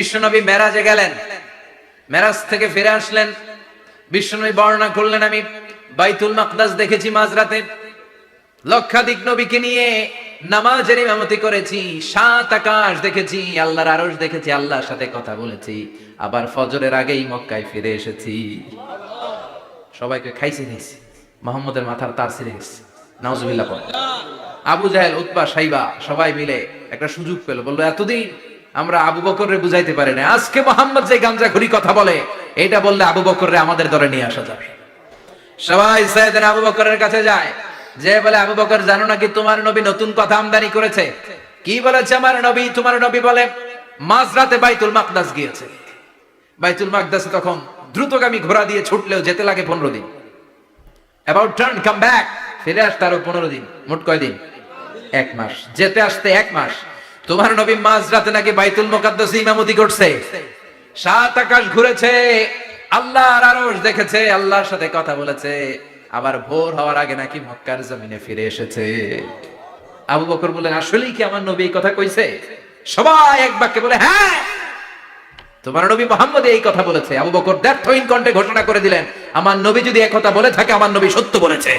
বিশ্বনবী মেরাজে গেলেন, মেরাজ থেকে ফিরে আসলেন। বিশ্বনবী বর্ণনা করলেন, আমি বাইতুল মাকদাস দেখেছি মাঝরাতে, লক্ষাধিক নবীকে নিয়ে নামাজের ইমামতি করেছি, 7 আকাশ দেখেছি, আল্লাহর আরশ দেখেছি, আল্লাহর সাথে কথা বলেছি, আবার ফজরের আগেই মক্কায় ফিরে এসেছি। সবাইকে খাইছে দিয়েছি, মুহাম্মদের মাথার তার ছিঁড়ে গেছে। নাউজুবিল্লাহ পড়ে। আবু জাহেল, উতবা, সাইবা সবাই মিলে একটা সুযোগ পেল, বললো এতদিন আমরা আবু বকররে বুঝাইতে পারি না, আজকে মুহাম্মদ যে গাঞ্জাখুরি কথা বলে, এটা বললে আবু বকররে আমাদের দলে নিয়ে আসা যাবে। সবাই সাইয়েদনা আবু বকরের কাছে যায়, যে বলে, আবু বকর জানো নাকি তোমার নবী নতুন কথা আমদানি করেছে? কি বলেছে আমার নবী? তোমার নবী বলে মাঝরাতে বাইতুল মাকদাস গিয়েছে। বাইতুল মাকদাসে তখন দ্রুতগামী ঘোড়া দিয়ে ছুটলেও যেতে লাগে 15 দিন। অ্যাবাউট টার্ন কাম ব্যাক, ফিরে আসতে আরো 15 দিন, মোট কয় দিন? 1 মাস, যেতে আসতে 1 মাস। তোমার নবী মাঝরাতে নাকি বাইতুল মুকাদ্দাসে ইমামতি করছে, 7 আকাশ ঘুরেছে, আল্লাহর আরশ দেখেছে, আল্লাহর সাথে কথা বলেছে, আবার ভোর হওয়ার আগে নাকি মক্কার জমিনে ফিরে এসেছে। আবু বকর বলেন, আসলেই কি আমার নবী এই কথা কইছে? সবাই এক বাক্যে বলে, হ্যাঁ, তোমার নবী মুহাম্মদ এই কথা বলেছে। আবু বকর দ্ব্যর্থহীন কণ্ঠে ঘোষণা করে দিলেন, আমার নবী যদি এই কথা বলে থাকে, আমার নবী সত্য বলেছে।